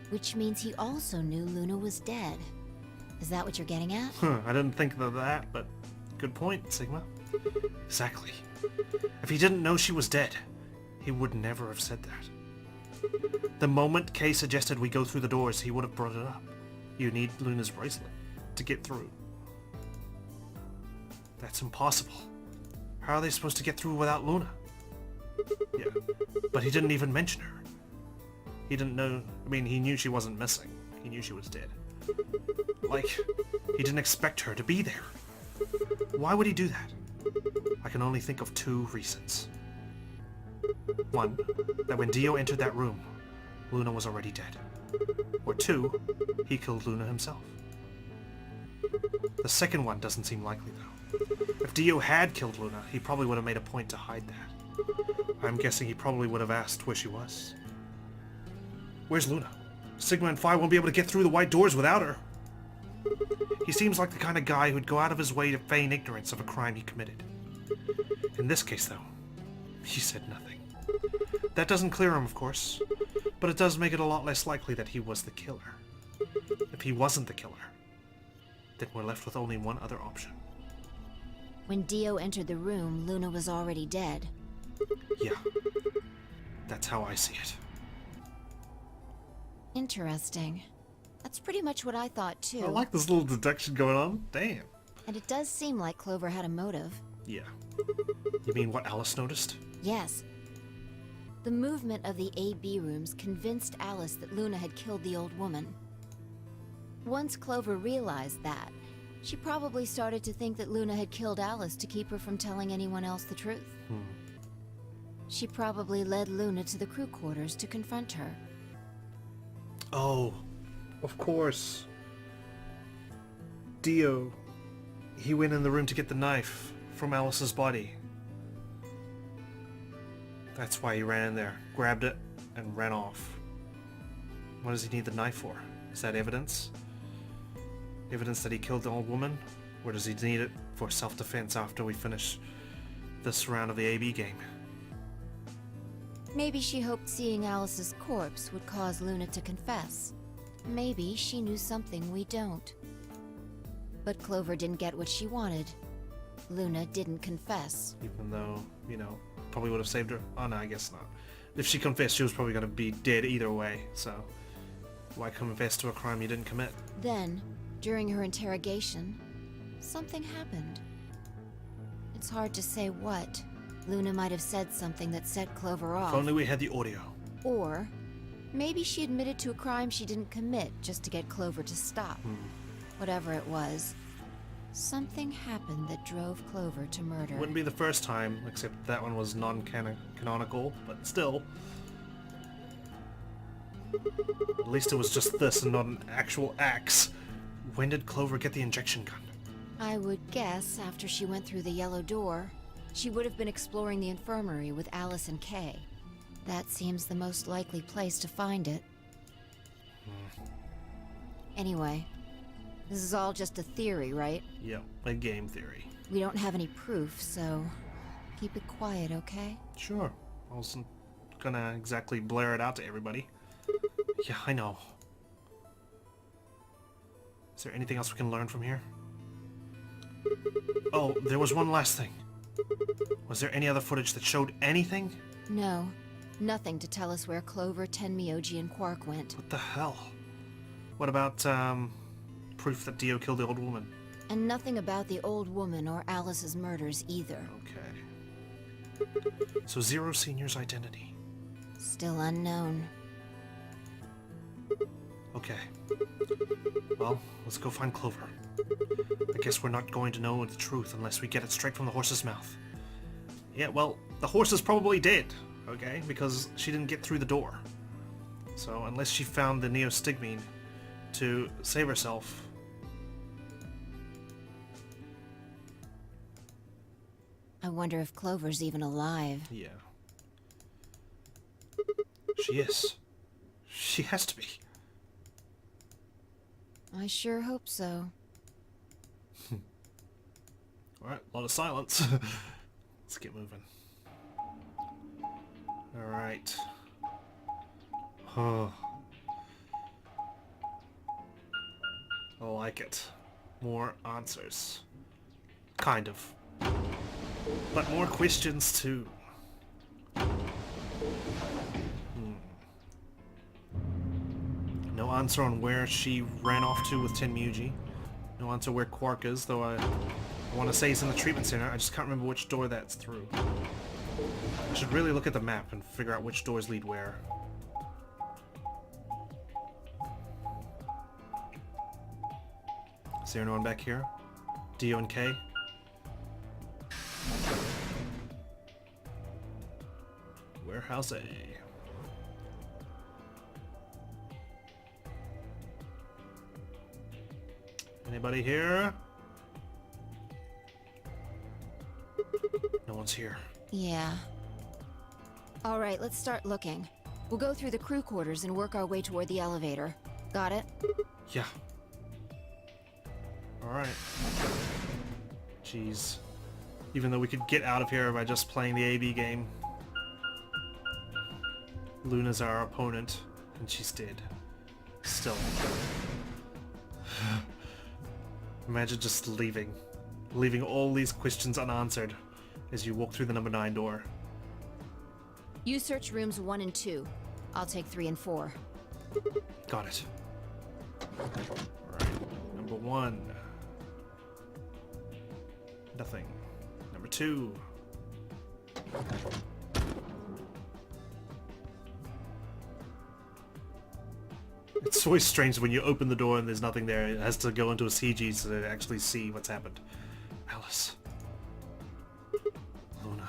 [SPEAKER 2] which means he also knew Luna was dead. Is that what you're getting at?
[SPEAKER 1] I didn't think of that, but good point, Sigma. Exactly. If he didn't know she was dead, he would never have said that. The moment Kay suggested we go through the doors, he would have brought it up. You need Luna's bracelet to get through. That's impossible. How are they supposed to get through without Luna? Yeah, but he didn't even mention her. He didn't know... I mean, he knew she wasn't missing. He knew she was dead. Like, he didn't expect her to be there. Why would he do that? I can only think of 2 reasons. One, that when Dio entered that room, Luna was already dead. Or 2, he killed Luna himself. The second one doesn't seem likely, though. If Dio had killed Luna, he probably would have made a point to hide that. I'm guessing he probably would have asked where she was. Where's Luna? Sigma and Phi won't be able to get through the White Doors without her. He seems like the kind of guy who'd go out of his way to feign ignorance of a crime he committed. In this case, though, he said nothing. That doesn't clear him, of course, but it does make it a lot less likely that he was the killer. If he wasn't the killer, then we're left with only one other option.
[SPEAKER 2] When Dio entered the room, Luna was already dead.
[SPEAKER 1] Yeah, that's how I see it.
[SPEAKER 2] Interesting. That's pretty much what I thought, too.
[SPEAKER 1] I like this little deduction going on. Damn.
[SPEAKER 2] And it does seem like Clover had a motive.
[SPEAKER 1] Yeah. You mean what Alice noticed?
[SPEAKER 2] Yes. The movement of the A-B rooms convinced Alice that Luna had killed the old woman. Once Clover realized that, she probably started to think that Luna had killed Alice to keep her from telling anyone else the truth. She probably led Luna to the crew quarters to confront her.
[SPEAKER 1] Oh, of course. Dio. He went in the room to get the knife from Alice's body. That's why he ran in there, grabbed it, and ran off. What does he need the knife for? Is that evidence? Evidence that he killed the old woman? Or does he need it for self-defense after we finish this round of the AB game?
[SPEAKER 2] Maybe she hoped seeing Alice's corpse would cause Luna to confess. Maybe she knew something we don't. But Clover didn't get what she wanted. Luna didn't confess.
[SPEAKER 1] Even though, you know, probably would have saved her. Oh no, I guess not. If she confessed, she was probably going to be dead either way, so why confess to a crime you didn't commit?
[SPEAKER 2] Then, during her interrogation, something happened. It's hard to say what. Luna might have said something that set Clover off.
[SPEAKER 1] If only we had the audio.
[SPEAKER 2] Or maybe she admitted to a crime she didn't commit just to get Clover to stop. Whatever it was, something happened that drove Clover to murder.
[SPEAKER 1] Wouldn't be the first time, except that one was non-canonical, but still. At least it was just this and not an actual axe. When did Clover get the injection gun?
[SPEAKER 2] I would guess after she went through the yellow door, she would have been exploring the infirmary with Alice and Kay. That seems the most likely place to find it. Anyway, this is all just a theory, right?
[SPEAKER 1] Yep, a game theory.
[SPEAKER 2] We don't have any proof, so keep it quiet, okay?
[SPEAKER 1] Sure. I wasn't gonna exactly blare it out to everybody. Yeah, I know. Is there anything else we can learn from here? Oh, there was one last thing. Was there any other footage that showed anything?
[SPEAKER 2] No, nothing to tell us where Clover, Tenmyoji, and Quark went.
[SPEAKER 1] What the hell? What about, proof that Dio killed the old woman?
[SPEAKER 2] And nothing about the old woman or Alice's murders either.
[SPEAKER 1] Okay. So Zero Senior's identity.
[SPEAKER 2] Still unknown.
[SPEAKER 1] Okay. Well, let's go find Clover. I guess we're not going to know the truth unless we get it straight from the horse's mouth. Yeah, well, the horse is probably dead, okay? Because she didn't get through the door. So unless she found the neostigmine to save herself...
[SPEAKER 2] I wonder if Clover's even alive.
[SPEAKER 1] Yeah. She is. She has to be.
[SPEAKER 2] I sure hope so.
[SPEAKER 1] Alright, a lot of silence. Let's get moving. Alright. Oh. I like it. More answers. Kind of. But more questions too. No answer on where she ran off to with Tenmyoji. No answer where Quark is, though I want to say he's in the treatment center. I just can't remember which door that's through. I should really look at the map and figure out which doors lead where. Is there anyone back here? Dio and Kay? Warehouse A. Anybody here? No one's here.
[SPEAKER 2] Yeah. Alright, let's start looking. We'll go through the crew quarters and work our way toward the elevator. Got it?
[SPEAKER 1] Yeah. Alright. Jeez. Even though we could get out of here by just playing the AB game. Luna's our opponent, and she's dead. Still. Imagine just leaving. Leaving all these questions unanswered as you walk through the number 9 door.
[SPEAKER 2] You search rooms 1 and 2. I'll take 3 and 4.
[SPEAKER 1] Got it. Alright. Number 1. Nothing. Number 2. It's always strange when you open the door and there's nothing there. It has to go into a CG so to actually see what's happened. Alice. Luna.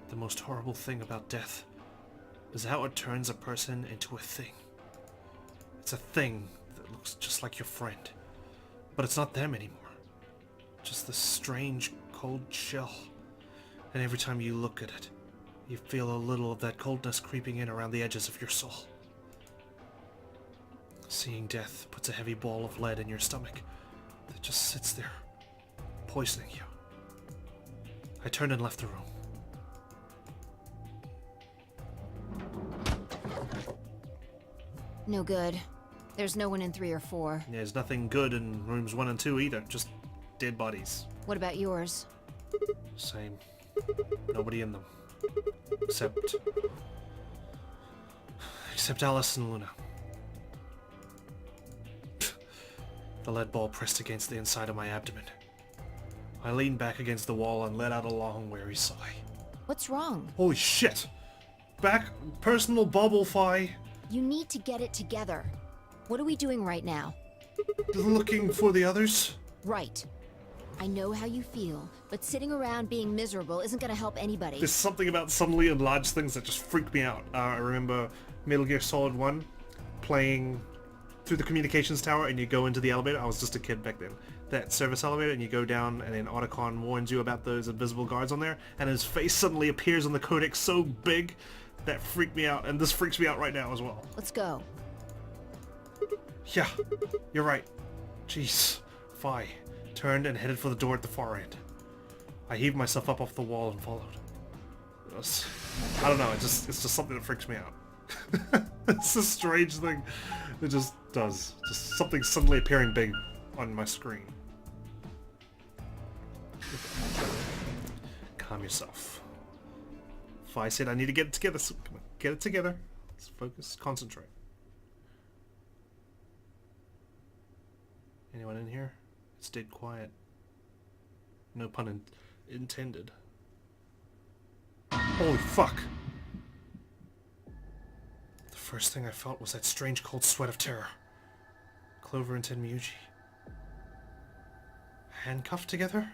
[SPEAKER 1] The most horrible thing about death is how it turns a person into a thing. It's a thing that looks just like your friend. But it's not them anymore. Just this strange, cold shell. And every time you look at it, you feel a little of that coldness creeping in around the edges of your soul. Seeing death puts a heavy ball of lead in your stomach that just sits there, poisoning you. I turned and left the room.
[SPEAKER 2] No good. There's no one in 3 or 4.
[SPEAKER 1] There's nothing good in rooms 1 and 2 either, just dead bodies.
[SPEAKER 2] What about yours?
[SPEAKER 1] Same. Nobody in them. Except Alice and Luna. The lead ball pressed against the inside of my abdomen. I leaned back against the wall and let out a long, weary sigh.
[SPEAKER 2] What's wrong?
[SPEAKER 1] Holy shit! Back personal bubble fi.
[SPEAKER 2] You need to get it together. What are we doing right now?
[SPEAKER 1] Looking for the others?
[SPEAKER 2] Right. I know how you feel, but sitting around being miserable isn't gonna help anybody.
[SPEAKER 1] There's something about suddenly enlarged things that just freak me out. I remember Metal Gear Solid 1 playing through the communications tower and you go into the elevator. I was just a kid back then. That service elevator, and you go down and then Otacon warns you about those invisible guards on there, and his face suddenly appears on the codec so big that freaked me out, and this freaks me out right now as well.
[SPEAKER 2] Let's go.
[SPEAKER 1] Yeah, you're right. Jeez. Fi turned and headed for the door at the far end. I heaved myself up off the wall and followed. I don't know, it's just something that freaks me out. It's a strange thing. It just does. Just something suddenly appearing big on my screen. Calm yourself. Fi said I need to get it together, so come on, get it together. Let's focus, concentrate. Anyone in here? It's dead quiet. No pun intended. Holy fuck! The first thing I felt was that strange cold sweat of terror. Clover and Tenmyuji. Handcuffed together?